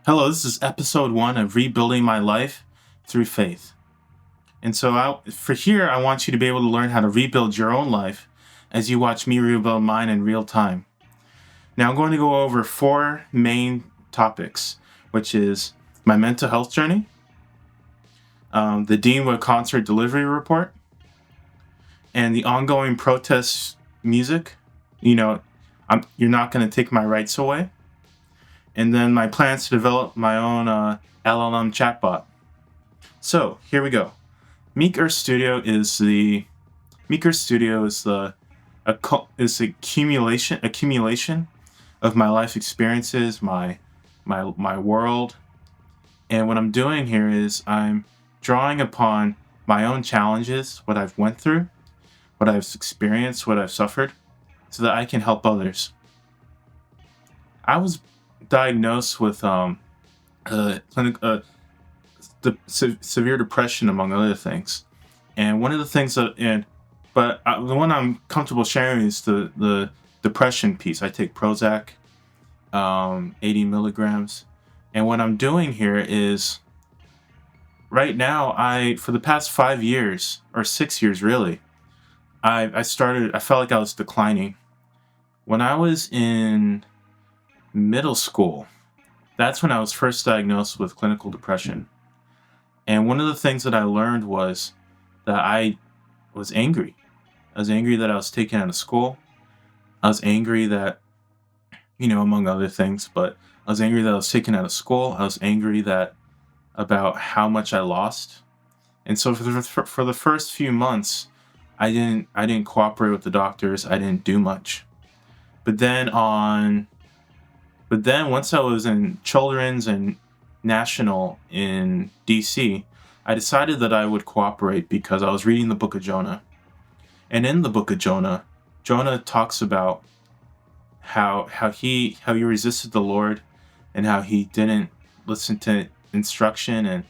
Hello, this is episode 1 of Rebuilding My Life Through Faith. And so I want you to be able to learn how to rebuild your own life as you watch me rebuild mine in real time. Now I'm going to go over 4 main topics, which is my mental health journey, the Deanwood concert delivery report, and the ongoing protest music. You're not going to take my rights away. And then my plans to develop my own LLM chatbot. So here we go. Meek Earth Studio is the accumulation of my life experiences, my world. And what I'm doing here is I'm drawing upon my own challenges, what I've went through, what I've experienced, what I've suffered, so that I can help others. I was diagnosed with severe depression, among other things. And one of the things the one I'm comfortable sharing is the depression piece. I take Prozac, 80 milligrams. And what I'm doing here is, right now, for the past 5 years, or 6 years really, I felt like I was declining. When I was in middle school, that's when I was first diagnosed with clinical depression. And one of the things that I learned was that I was angry. I was angry that I was taken out of school. I was angry that, among other things, but I was angry that I was taken out of school. I was angry about how much I lost. And so for the first few months, I didn't cooperate with the doctors. I didn't do much. But then once I was in Children's and National in DC, I decided that I would cooperate because I was reading the book of Jonah. And in the book of Jonah talks about how he resisted the Lord and how he didn't listen to instruction. And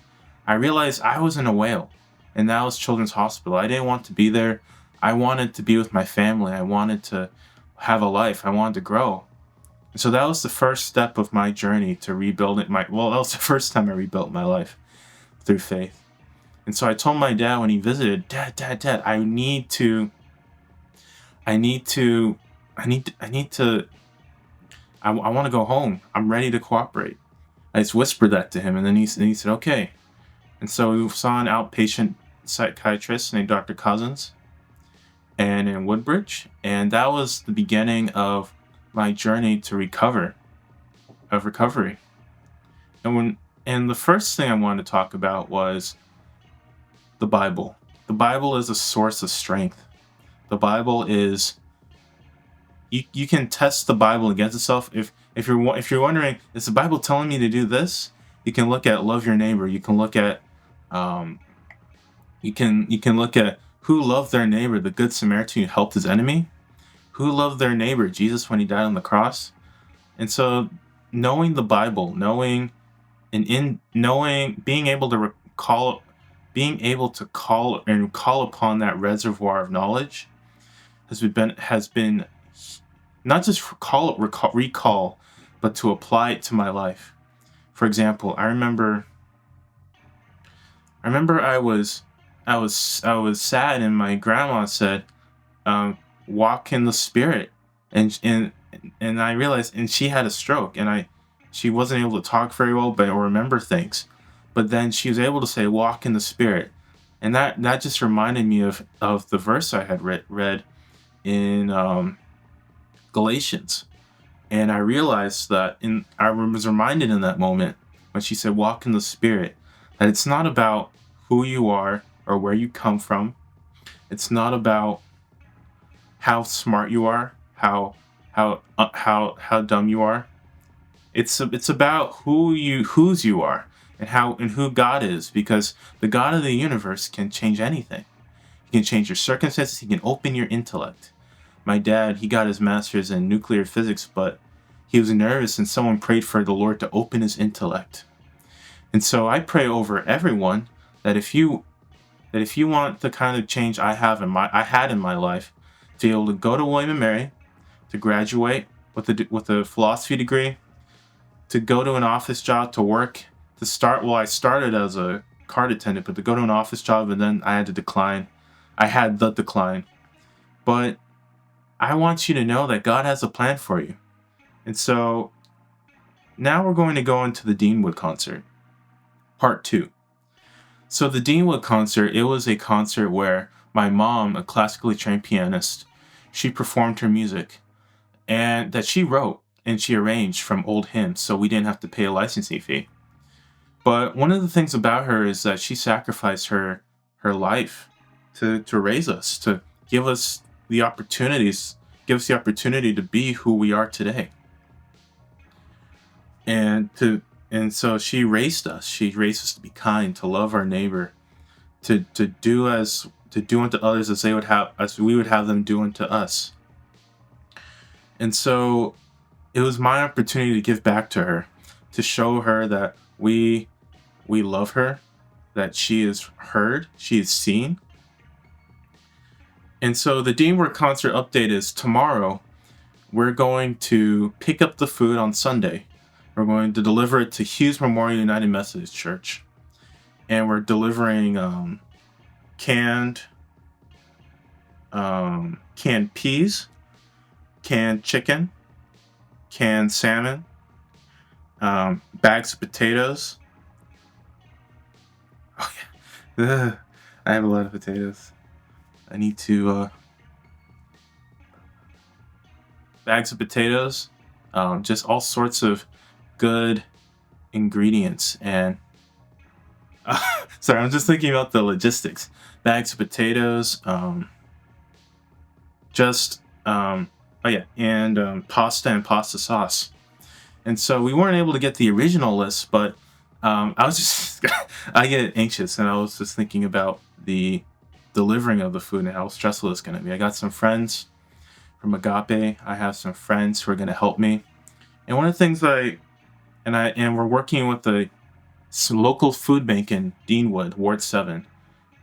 I realized I was in a whale, and that was Children's Hospital. I didn't want to be there. I wanted to be with my family. I wanted to have a life. I wanted to grow. So that was the first step of my journey to rebuilding that was the first time I rebuilt my life through faith. And so I told my dad when he visited, Dad, I want to go home. I'm ready to cooperate. I just whispered that to him, and then he said, okay. And so we saw an outpatient psychiatrist named Dr. Cousins, and in Woodbridge, and that was the beginning of my journey to recovery. And the first thing I wanted to talk about was the Bible. The Bible is a source of strength. The Bible is, you can test the Bible against itself. If you're wondering, is the Bible telling me to do this? You can look at love your neighbor. You can look at you can look at who loved their neighbor, the Good Samaritan who helped his enemy. Who loved their neighbor? Jesus, when he died on the cross. And so knowing the Bible, being able to call upon that reservoir of knowledge has been not just recall, but to apply it to my life. For example, I remember I was sad, and my grandma said, walk in the Spirit, and I realized, and she had a stroke, and she wasn't able to talk very well, or remember things, but then she was able to say, walk in the Spirit, and that just reminded me of the verse I had read in Galatians, and I realized that I was reminded in that moment when she said, walk in the Spirit, that it's not about who you are or where you come from. It's not about how smart you are, how dumb you are. It's about whose you are, and who God is, because the God of the universe can change anything. He can change your circumstances. He can open your intellect. My dad, he got his master's in nuclear physics, but he was nervous, and someone prayed for the Lord to open his intellect. And so I pray over everyone that if you want the kind of change I had in my life, to be able to go to William & Mary, to graduate with a philosophy degree, to go to an office job, to work, to start. Well, I started as a cart attendant, but to go to an office job, and then I had to decline. I had the decline. But I want you to know that God has a plan for you. And so now we're going to go into the Deanwood concert, part 2. So the Deanwood concert, it was a concert where my mom, a classically trained pianist, she performed her music, and that she wrote and she arranged from old hymns, so we didn't have to pay a licensing fee. But one of the things about her is that she sacrificed her life to raise us, to give us the opportunities, give us the opportunity to be who we are today. And so she raised us. She raised us to be kind, to love our neighbor, to do unto others as we would have them do unto us. And so it was my opportunity to give back to her, to show her that we love her, that she is heard, she is seen. And so the Deanwood concert update is tomorrow. We're going to pick up the food on Sunday. We're going to deliver it to Hughes Memorial United Methodist Church. And we're delivering canned peas, canned chicken, canned salmon, bags of potatoes. Oh yeah, ugh, I have a lot of potatoes. I need to bags of potatoes, just all sorts of good ingredients. And sorry, I'm just thinking about the logistics. Bags of potatoes, and pasta and pasta sauce. And so we weren't able to get the original list, but I was just I get anxious, and I was just thinking about the delivering of the food and how stressful it's going to be. I got some friends from Agape. I have some friends who are going to help me. And one of the things we're working with the local food bank in Deanwood, Ward 7,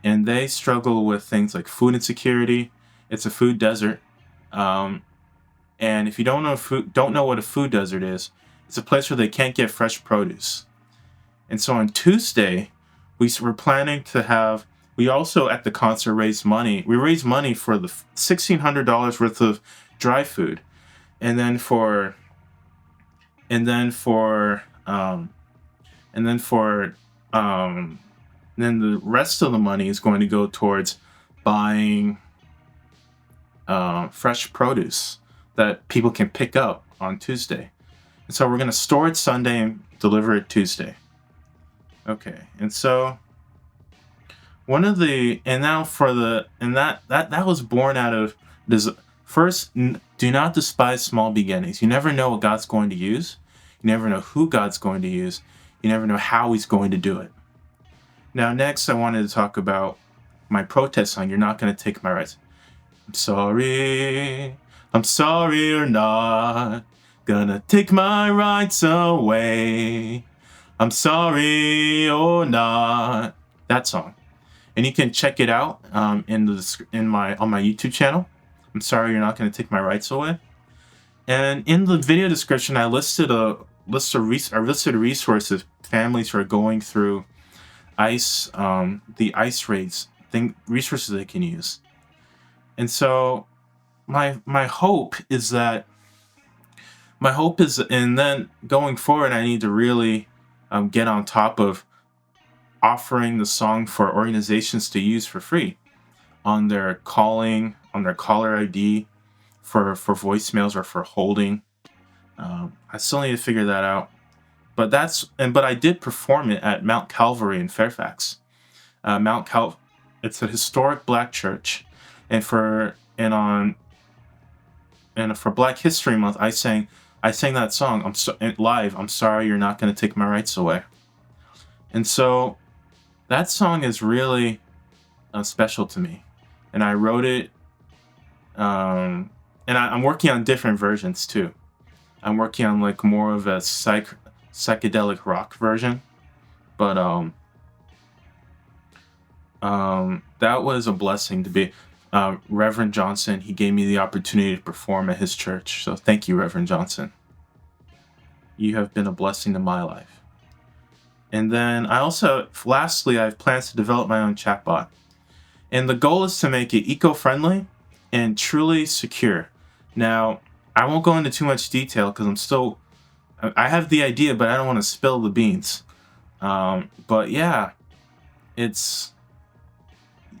and they struggle with things like food insecurity. It's a food desert. And if you don't know what a food desert is, it's a place where they can't get fresh produce. And so on Tuesday, we're planning to have. We also at the concert raised money. We raised money for the $1,600 worth of dry food, and then the rest of the money is going to go towards buying fresh produce that people can pick up on Tuesday. And so we're going to store it Sunday and deliver it Tuesday. Okay, and so that was born out of this. First, do not despise small beginnings. You never know what God's going to use. You never know who God's going to use. You never know how He's going to do it. Now, next, I wanted to talk about my protest song, You're Not Going to Take My Rights. I'm sorry you're not gonna take my rights away. I'm sorry or not. That song. And you can check it out on my YouTube channel. I'm sorry you're not going to take my rights away. And in the video description, I listed resources, families who are going through ICE, the ICE raids, resources they can use. And so my hope is, and then going forward, I need to really get on top of offering the song for organizations to use for free on their caller ID, for voicemails or for holding. I still need to figure that out. But I did perform it at Mount Calvary in Fairfax. It's a historic Black church, and for Black History Month, I sang that song live. I'm sorry you're not going to take my rights away. And so that song is really special to me, and I wrote it. And I'm working on different versions too. I'm working on like more of a psychedelic rock version, but that was a blessing to be. Reverend Johnson, he gave me the opportunity to perform at his church. So thank you, Reverend Johnson. You have been a blessing to my life. And then lastly, I have plans to develop my own chatbot. And the goal is to make it eco-friendly and truly secure. Now, I won't go into too much detail because I have the idea, but I don't want to spill the beans. But yeah, it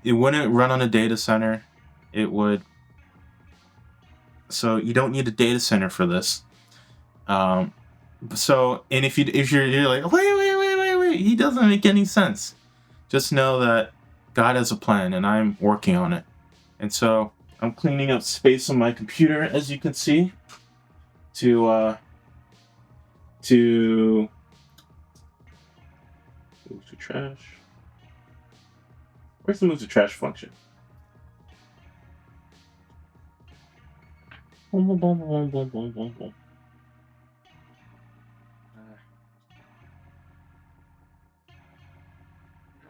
wouldn't run on a data center. It would. So you don't need a data center for this. And if you're like, wait, he doesn't make any sense. Just know that God has a plan, and I'm working on it. And so I'm cleaning up space on my computer, as you can see, to move to trash. Where's the move to trash function? Boom, boom, boom, boom, boom, boom, boom, boom.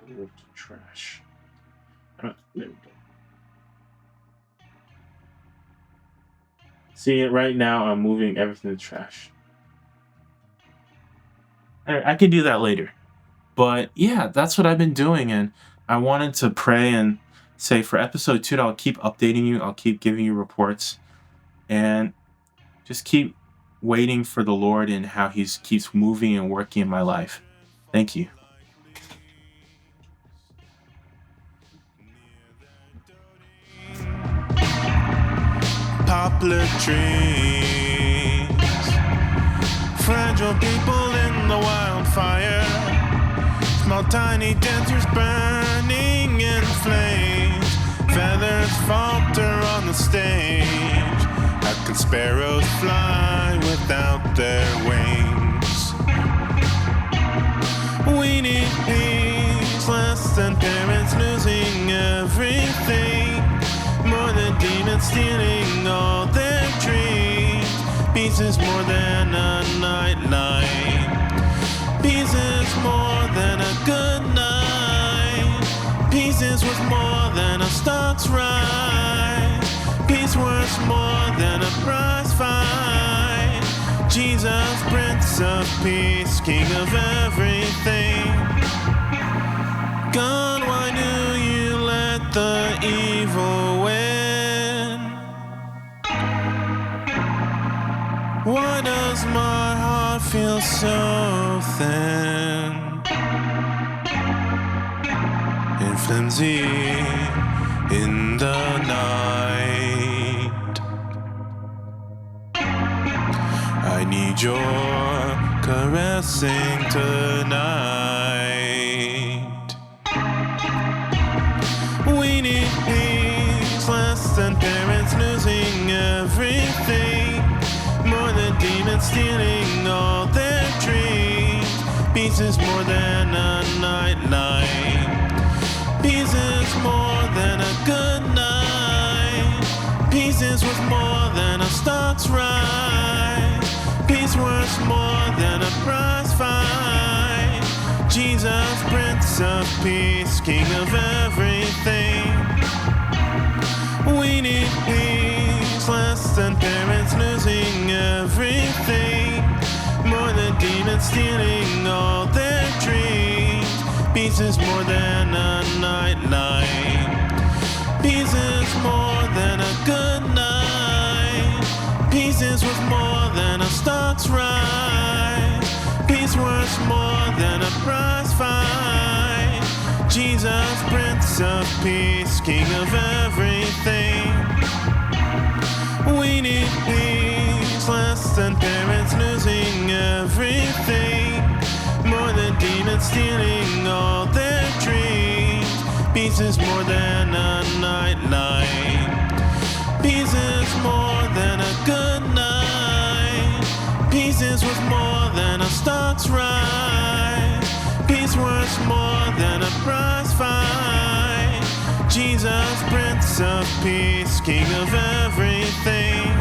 Move to trash. There we go. See it right now, I'm moving everything to trash. I can do that later. But yeah, that's what I've been doing, and I wanted to pray and say for episode 2 I'll keep updating you, I'll keep giving you reports, and just keep waiting for the Lord and how He keeps moving and working in my life. Thank you. Poplar trees, fragile people in the wildfire, small tiny dancers burning in flames, feathers falter on the stage. How can sparrows fly without their wings? We need peace, less than parents losing everything, more than demons stealing all their dreams. Peace is more than a nightlight. Peace is more than a good night. Peace is worth more than a stock's rise. Peace worth more than a prize fight. Jesus, Prince of Peace, King of everything. God, why do you let the evil win? Why does my heart feel so thin and flimsy in the night? I need your caressing tonight. We need peace, less than parents losing everything, more than demons stealing all their dreams. Peace is more than a nightlight. Peace is more than a good night. Peace is worth more than a stock's rise. Peace worth more than a prize fight. Jesus, Prince of Peace, King of everything. We need peace, less than parents losing everything, more than demons stealing all their dreams. Peace is more than a nightlight. Peace is more than a good night. Peace is worth more than a stock's rise. Peace worth more than a prize fight. Jesus, Prince of Peace, King of everything. We need peace, less than parents losing everything, more than demons stealing all their dreams. Peace is more than a nightlight. Peace is more than a good night. Peace is worth more than a stock's rise. Peace worth more than a prize fight. Jesus, Prince of Peace, King of everything.